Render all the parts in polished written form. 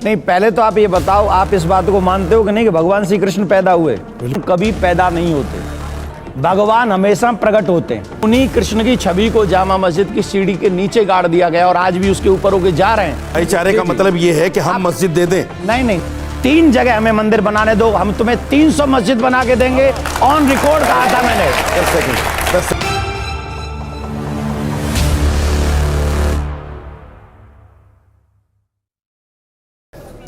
नहीं, पहले तो आप ये बताओ, आप इस बात को मानते हो कि नहीं कि भगवान श्री कृष्ण पैदा हुए? कभी पैदा नहीं होते, भगवान हमेशा प्रकट होते हैं। उन्हीं कृष्ण की छवि को जामा मस्जिद की सीढ़ी के नीचे गाड़ दिया गया और आज भी उसके ऊपर होके जा रहे हैं। भाईचारे का मतलब ये है कि हम मस्जिद दे दें? नहीं, 3 जगह हमें मंदिर बनाने दो, हम तुम्हें 300 मस्जिद बना के देंगे। ऑन रिकॉर्ड कहा था मैंने। 10 सेकंड।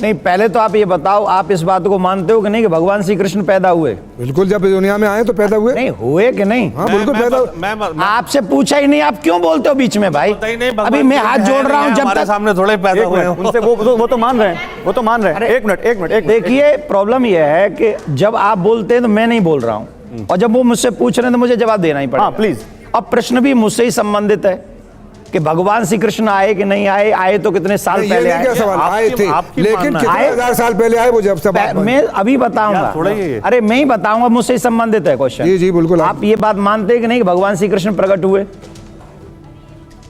नहीं, पहले तो आप ये बताओ, आप इस बात को मानते हो कि नहीं कि भगवान श्री कृष्ण पैदा हुए? बिल्कुल, जब दुनिया में आए तो पैदा हुए। नहीं हुए कि नहीं? हाँ बिल्कुल पैदा हुए। आपसे पूछा ही नहीं, आप क्यों बोलते हो बीच में भाई? अभी मैं हाथ जोड़ रहा हूँ, जब तक सामने थोड़े पैदा हुए उनसे वो तो मान रहे हैं, वो तो मान रहे हैं। एक मिनट देखिए, प्रॉब्लम यह है कि जब आप बोलते हैं तो मैं नहीं बोल रहा हूँ, और जब वो मुझसे पूछ रहे हैं तो मुझे जवाब देना ही पड़ेगा। प्लीज। अब प्रश्न भी मुझसे ही संबंधित है कि भगवान श्री कृष्ण आए कि नहीं आए। आए तो कितने साल पहले आए? क्या सवाल, आए थे, लेकिन कितने हजार साल पहले आए वो? जब सब मैं अभी बताऊंगा। अरे मैं ही बताऊंगा, मुझसे ही संबंधित है क्वेश्चन। जी जी बिल्कुल। आप ये बात मानते हैं कि नहीं कि भगवान श्री कृष्ण प्रकट हुए?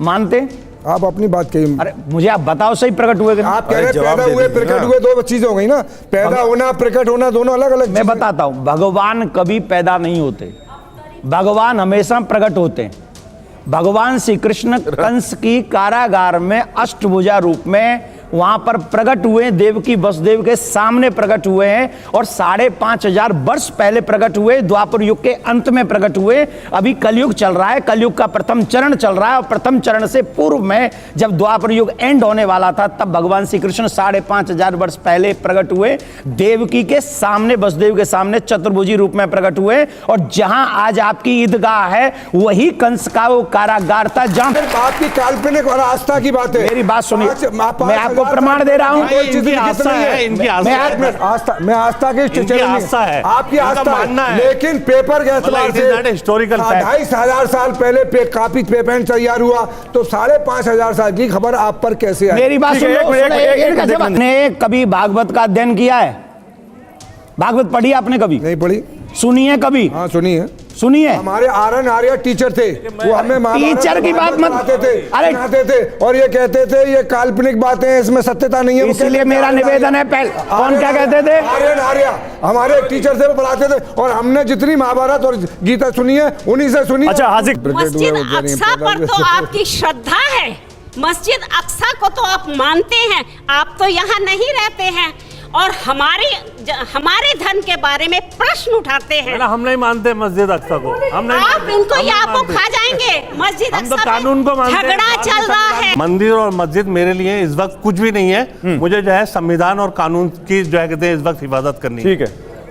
मानते? आप अपनी बात कहिए। अरे मुझे आप बताओ, सही प्रकट हुए कि नहीं? आप कह रहे हैं पैदा हुए प्रकट हुए, दो चीजें हो गई ना। पैदा होना, प्रकट होना, दोनों अलग अलग। मैं बताता हूं, भगवान कभी पैदा नहीं होते, भगवान हमेशा प्रकट होते हैं। भगवान श्री कृष्ण कंस की कारागार में अष्टभुजा रूप में वहां पर प्रकट हुए, देवकी वसुदेव के सामने प्रकट हुए हैं, और 5,500 वर्ष पहले प्रकट हुए, द्वापर युग के अंत में प्रकट हुए। अभी कलयुग चल रहा है, कलयुग का प्रथम चरण चल रहा है, और प्रथम चरण से पूर्व में जब द्वापर युग एंड होने वाला था, तब भगवान श्री कृष्ण 5,500 वर्ष पहले प्रकट हुए, देवकी के सामने, वसुदेव के सामने चतुर्भुजी रूप में प्रकट हुए। और जहां आज आपकी ईदगाह है, वही कंस का वो कारागार था जहां आपकी काल्पनिक और आस्था की बात है। मेरी बात सुनिए, मैं आपको प्रमाण दे रहा हूं। इनकी आस्था है, इनकी आस्था है, मैं आस्था की आस्था है, आपकी आस्था है, लेकिन पेपर के एतबार से हिस्टोरिकल 2,500 साल पहले कापी पेपर तैयार हुआ, तो 5,500 साल की खबर आप पर कैसे आई? मेरी बात सुनो। ने कभी भागवत का अध्ययन किया है? भागवत पढ़ी आपने कभी? नहीं पढ़ी। सुनी है कभी? हाँ सुनी है। सुनिए, हमारे आर्यन आर्य टीचर थे, वो हमें टीचर की बात मत सुनाते थे और ये कहते थे ये काल्पनिक बातें, इसमें सत्यता नहीं है। इसलिए मेरा निवेदन है, कौन क्या कहते थे? आर्यन आर्य हमारे टीचर थे, वो पढ़ाते थे, और हमने जितनी महाभारत और गीता सुनी है उन्हीं से सुनी। अच्छा हाजिर, मस्जिद अक्सा पर तो आपकी श्रद्धा है, मस्जिद अक्सा को तो आप मानते हैं, आप तो यहाँ नहीं रहते हैं और हमारे धन के बारे में प्रश्न उठाते हैं। हम नहीं मानते मस्जिद अक्सा को, हम नहीं। आप इनको आपको खा जाएंगे। मस्जिद हम तो कानून को मानते हैं। झगड़ा चल रहा है। मंदिर और मस्जिद मेरे लिए इस वक्त कुछ भी नहीं है। मुझे जो है संविधान और कानून की जो है कहते हैं इस वक्त हिफाजत करनी। ठीक है,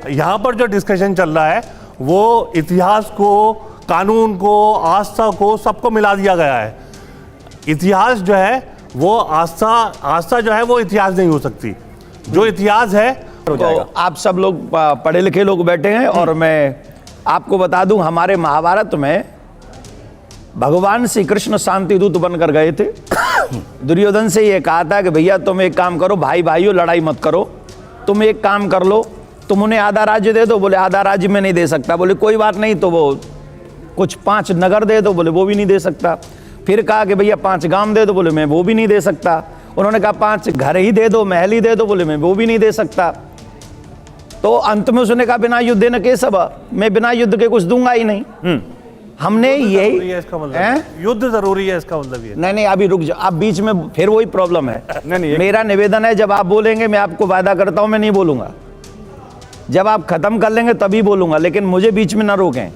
यहाँ पर जो डिस्कशन चल रहा है वो इतिहास को, कानून को, आस्था को, सबको मिला दिया गया है। इतिहास जो है वो आस्था जो है वो इतिहास नहीं हो सकती। जो इतिहास है तो आप सब लोग पढ़े लिखे लोग बैठे हैं, और मैं आपको बता दूं, हमारे महाभारत में भगवान श्री कृष्ण शांति दूत बनकर गए थे। दुर्योधन से ये कहा था कि भैया तुम एक काम करो, भाई भाइयों लड़ाई मत करो, तुम एक काम कर लो, तुम उन्हें आधा राज्य दे दो। बोले आधा राज्य में नहीं दे सकता। बोले कोई बात नहीं, तो वो कुछ 5 नगर दे दो। बोले वो भी नहीं दे सकता। फिर कहा कि भैया 5 गांव दे दो। बोले मैं वो भी नहीं दे सकता। उन्होंने कहा 5 घर ही दे दो, महल ही दे दो। बोले मैं वो भी नहीं दे सकता। तो अंत में उसने कहा बिना युद्ध न केशव, मैं बिना युद्ध के कुछ दूंगा ही नहीं। हमने यही, युद्ध जरूरी है इसका मतलब ये नहीं, अभी रुक जाओ, आप बीच में फिर वही प्रॉब्लम है। नहीं, मेरा निवेदन है, जब आप बोलेंगे मैं आपको वादा करता हूं मैं नहीं बोलूंगा, जब आप खत्म कर लेंगे तभी बोलूंगा, लेकिन मुझे बीच में ना रोकें।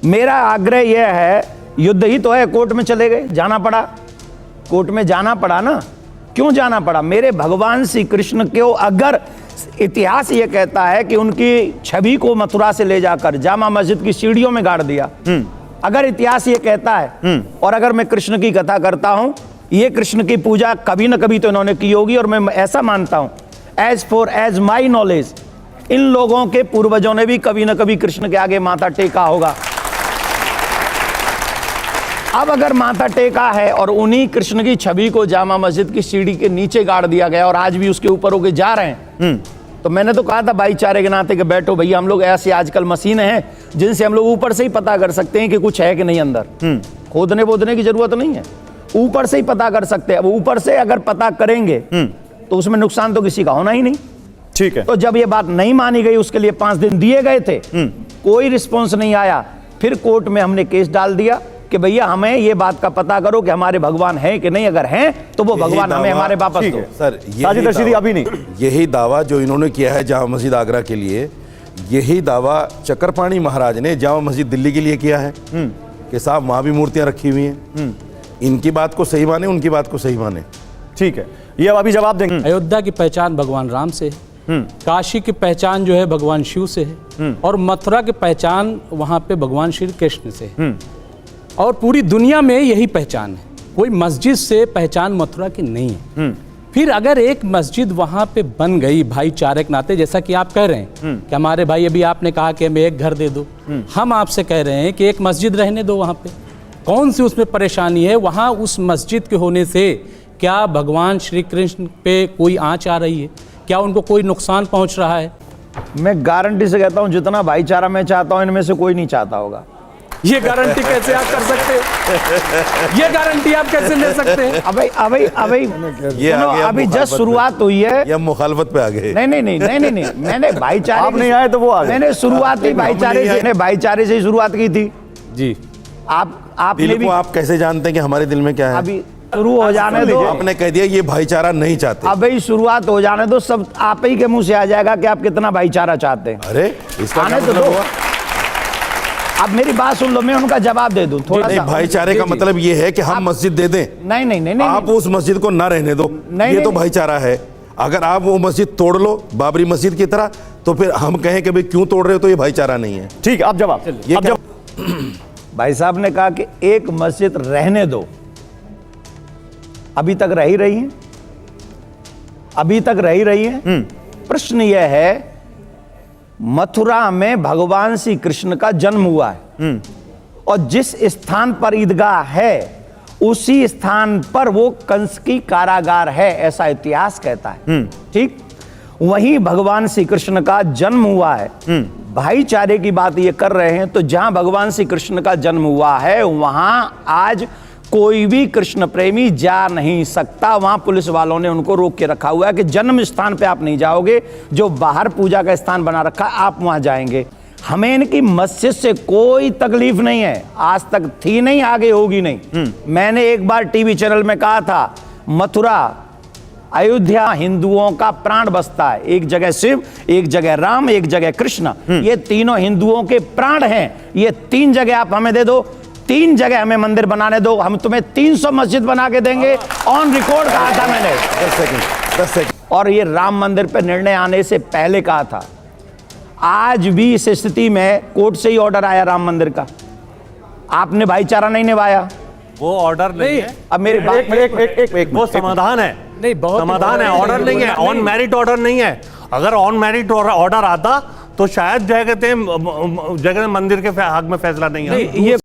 मेरा आग्रह यह है, युद्ध ही तो है, कोर्ट में चले गए, जाना पड़ा, कोर्ट में जाना पड़ा ना। क्यों जाना पड़ा? मेरे भगवान श्री कृष्ण को अगर इतिहास ये कहता है कि उनकी छवि को मथुरा से ले जाकर जामा मस्जिद की सीढ़ियों में गाड़ दिया, अगर इतिहास ये कहता है, और अगर मैं कृष्ण की कथा करता हूं, ये कृष्ण की पूजा कभी न कभी तो इन्होंने की होगी, और मैं ऐसा मानता हूं, एज माई नॉलेज, इन लोगों के पूर्वजों ने भी कभी न कभी कृष्ण के आगे माथा टेका होगा। अब अगर माथा टेका है और उन्हीं कृष्ण की छवि को जामा मस्जिद की सीढ़ी के नीचे गाड़ दिया गया और आज भी उसके ऊपर होके जा रहे हैं, तो मैंने तो कहा था भाईचारे के नाते कि बैठो भैया, हम लोग ऐसे आजकल मशीनें हैं जिनसे हम लोग ऊपर से ही पता कर सकते हैं कि कुछ है कि नहीं अंदर। खोदने बोदने की जरूरत नहीं है, ऊपर से ही पता कर सकते हैं। अब ऊपर से अगर पता करेंगे तो उसमें नुकसान तो किसी का होना ही नहीं। ठीक है। तो जब ये बात नहीं मानी गई, उसके लिए 5 दिन दिए गए थे, कोई रिस्पॉन्स नहीं आया, फिर कोर्ट में हमने केस डाल दिया कि भैया हमें ये बात का पता करो कि हमारे भगवान हैं कि नहीं, अगर हैं तो वो भगवान हमें हमारे वापस ठीक दो। है। सर साजिद रशीदी अभी नहीं। यही दावा जो इन्होंने किया है जामा मस्जिद आगरा के लिए, यही दावा चक्रपाणी महाराज ने जामा मस्जिद दिल्ली के लिए किया है कि साहब वहां भी मूर्तियां रखी हुई हैं। इनकी बात को सही माने, उनकी बात को सही माने। ठीक है, ये अब अभी जवाब देंगे। अयोध्या की पहचान भगवान राम से है, काशी की पहचान जो है भगवान शिव से है, और मथुरा की पहचान वहाँ पे भगवान श्री कृष्ण से है, और पूरी दुनिया में यही पहचान है। कोई मस्जिद से पहचान मथुरा की नहीं है। फिर अगर एक मस्जिद वहाँ पे बन गई भाईचारे के नाते, जैसा कि आप कह रहे हैं कि हमारे भाई, अभी आपने कहा कि हमें एक घर दे दो, हम आपसे कह रहे हैं कि एक मस्जिद रहने दो वहाँ पे। कौन सी उसमें परेशानी है? वहाँ उस मस्जिद के होने से क्या भगवान श्री कृष्ण पे कोई आँच आ रही है? क्या उनको कोई नुकसान पहुँच रहा है? मैं गारंटी से कहता हूं जितना भाईचारा मैं चाहता हूं इनमें से कोई नहीं चाहता होगा। ये गारंटी कैसे आप कर सकते हैं? ये गारंटी आप कैसे ले सकते हैं? ये सुनो, आ गया अभी जस्ट मुखालफत शुरुआत हुई है। या मुखालफत पे आ गए। नहीं, मैंने भाईचारे आप नहीं आए तो वो आ गए। मैंने शुरुआत ही भाईचारे से ही शुरुआत की थी। जी, आपने दिल भी को आप कैसे जानते हैं कि हमारे दिल में क्या है? अभी शुरू हो जाने दो। आपने कह दिया ये भाईचारा नहीं चाहते। अभी शुरुआत हो जाने दो, सब आप ही के मुंह से आ जाएगा कि आप कितना भाईचारा चाहते हैं। अरे इसका क्या आने तो मतलब दो। हुआ? अब मेरी बात सुन लो, मैं उनका जवाब दे दूं थोड़ा नहीं, सा। भाईचारे का मतलब ये है कि हम मस्जिद दे दें, नहीं, आप उस मस्जिद को ना रहने दो, ये तो भाईचारा है। अगर आप वो मस्जिद तोड़ लो बाबरी मस्जिद की तरह, तो फिर हम कहें कि भाई क्यों तोड़ रहे हो, तो ये भाईचारा नहीं है। ठीक है, अब जवाब। ये क्या? भाई साहब ने कहा कि एक मस्जिद रहने दो, अभी तक रही है, अभी तक रही है। प्रश्न यह है, मथुरा में भगवान श्री कृष्ण का जन्म हुआ है, और जिस स्थान पर ईदगाह है उसी स्थान पर वो कंस की कारागार है, ऐसा इतिहास कहता है। ठीक, वहीं भगवान श्री कृष्ण का जन्म हुआ है। भाईचारे की बात ये कर रहे हैं, तो जहां भगवान श्री कृष्ण का जन्म हुआ है वहां आज कोई भी कृष्ण प्रेमी जा नहीं सकता। वहां पुलिस वालों ने उनको रोक के रखा हुआ है कि जन्म स्थान पे आप नहीं जाओगे, जो बाहर पूजा का स्थान बना रखा है आप वहां जाएंगे। हमें इनकी मस्जिद से कोई तकलीफ नहीं है, आज तक थी नहीं, आगे होगी नहीं। मैंने एक बार टीवी चैनल में कहा था, मथुरा अयोध्या हिंदुओं का प्राण बसता है। एक जगह शिव, एक जगह राम, एक जगह कृष्ण, ये तीनों हिंदुओं के प्राण हैं। ये 3 जगह आप हमें दे दो, 3 जगह हमें मंदिर बनाने दो, हम तुम्हें 300 मस्जिद बना के देंगे। ऑन रिकॉर्ड कहा था मैंने। 10 सेकंड। और ये राम मंदिर पर निर्णय आने से पहले कहा था। आज भी इस स्थिति में कोर्ट से ही ऑर्डर आया राम मंदिर का, आपने भाईचारा नहीं निभाया। वो ऑर्डर नहीं है, अब मेरी बात एक वो समाधान है। नहीं, बहुत समाधान है, ऑर्डर नहीं है, ऑन मेरिट ऑर्डर नहीं है। अगर ऑन मेरिट ऑर्डर आता तो शायद जो है कहते हैं मंदिर के हक में फैसला नहीं आता। ये